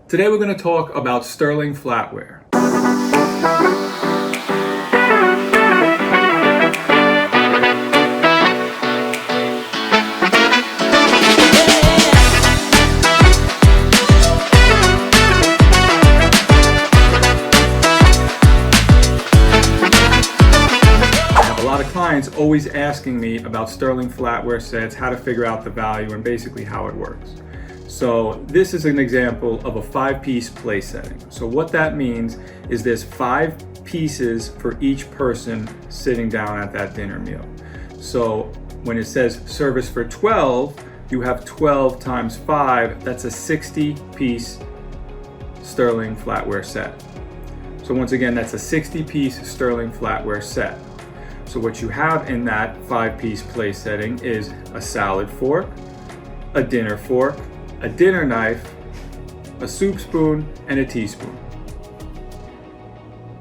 Today we're going to talk about sterling flatware. Clients always asking me about sterling flatware sets, how to figure out the value, and basically how it works. So this is an example of a 5-piece place setting. So what that means is there's 5 pieces for each person sitting down at that dinner meal. So when it says service for 12, you have 12 times 5, that's a 60-piece sterling flatware set. So once again, that's a 60-piece sterling flatware set. So what you have in that 5-piece place setting is a salad fork, a dinner fork, a dinner knife, a soup spoon, and a teaspoon.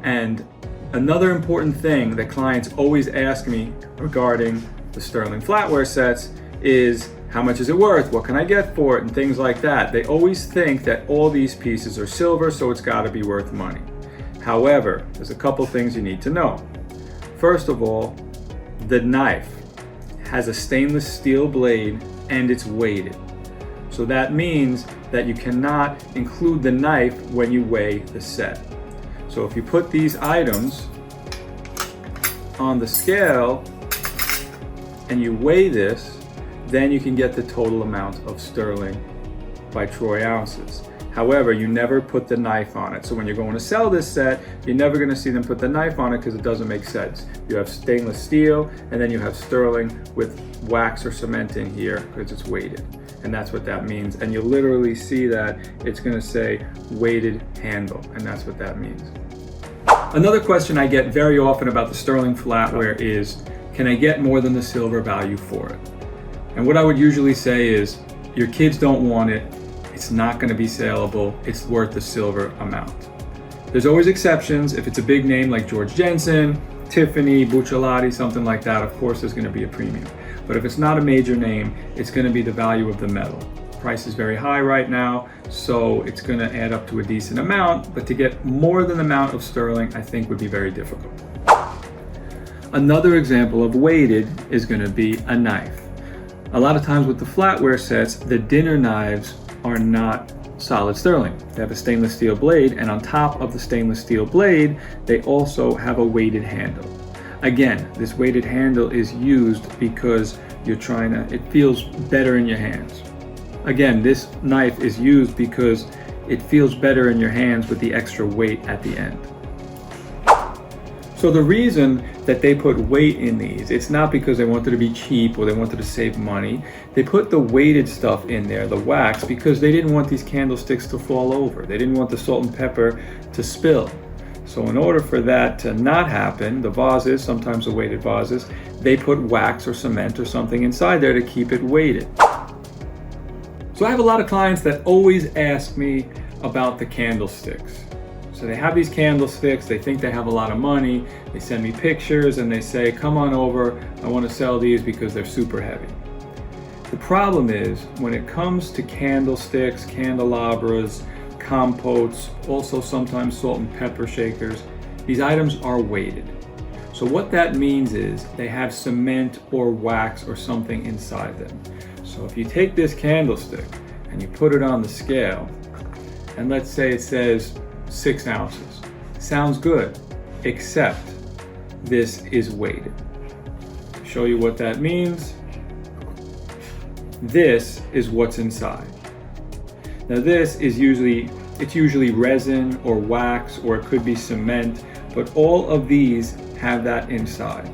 And another important thing that clients always ask me regarding the sterling flatware sets is, how much is it worth? What can I get for it? And things like that. They always think that all these pieces are silver, so it's got to be worth money. However, there's a couple things you need to know. First of all, the knife has a stainless steel blade and it's weighted. So that means that you cannot include the knife when you weigh the set. So if you put these items on the scale and you weigh this, then you can get the total amount of sterling by troy ounces. However, you never put the knife on it. So when you're going to sell this set, you're never going to see them put the knife on it because it doesn't make sense. You have stainless steel and then you have sterling with wax or cement in here because it's weighted. And that's what that means. And you'll literally see that it's going to say weighted handle, and that's what that means. Another question I get very often about the sterling flatware is, can I get more than the silver value for it? And what I would usually say is, your kids don't want it. It's not going to be saleable. It's worth the silver amount. There's always exceptions. If it's a big name like George Jensen, Tiffany, Buccellati, something like that, of course there's going to be a premium. But if it's not a major name, it's going to be the value of the metal. Price is very high right now, so it's going to add up to a decent amount, but to get more than the amount of sterling, I think would be very difficult. Another example of weighted is going to be a knife. A lot of times with the flatware sets, the dinner knives are not solid sterling. They have a stainless steel blade, and on top of the stainless steel blade, they also have a weighted handle. Again, this weighted handle is used because it feels better in your hands. Again, this knife is used because it feels better in your hands with the extra weight at the end. So the reason that they put weight in these, it's not because they wanted to be cheap or they wanted to save money. They put the weighted stuff in there, the wax, because they didn't want these candlesticks to fall over. They didn't want the salt and pepper to spill. So in order for that to not happen, the vases, sometimes the weighted vases, they put wax or cement or something inside there to keep it weighted. So I have a lot of clients that always ask me about the candlesticks. So they have these candlesticks, they think they have a lot of money, they send me pictures and they say, come on over, I want to sell these because they're super heavy. The problem is, when it comes to candlesticks, candelabras, compotes, also sometimes salt and pepper shakers, these items are weighted. So what that means is they have cement or wax or something inside them. So if you take this candlestick and you put it on the scale, and let's say it says 6 ounces. Sounds good, except this is weighted. Show you what that means. This is what's inside. Now this is usually resin or wax, or it could be cement, but all of these have that inside.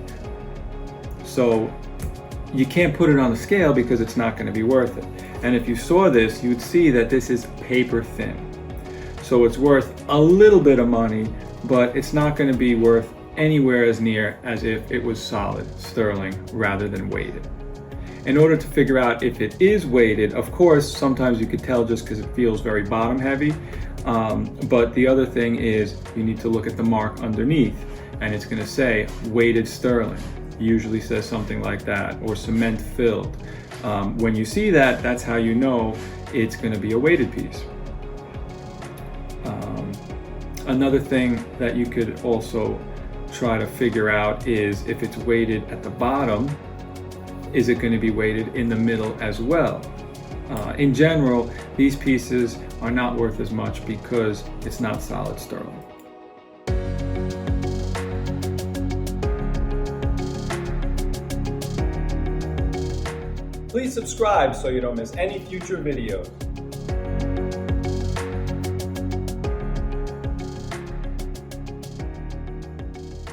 So you can't put it on the scale because it's not going to be worth it. And if you saw this, you'd see that this is paper thin. So it's worth a little bit of money, but it's not going to be worth anywhere as near as if it was solid sterling rather than weighted. In order to figure out if it is weighted, of course, sometimes you could tell just because it feels very bottom heavy. But the other thing is you need to look at the mark underneath, and it's going to say weighted sterling. It usually says something like that, or cement filled. When you see that, that's how you know it's going to be a weighted piece. Another thing that you could also try to figure out is if it's weighted at the bottom, is it going to be weighted in the middle as well? In general, these pieces are not worth as much because it's not solid sterling. Please subscribe so you don't miss any future videos.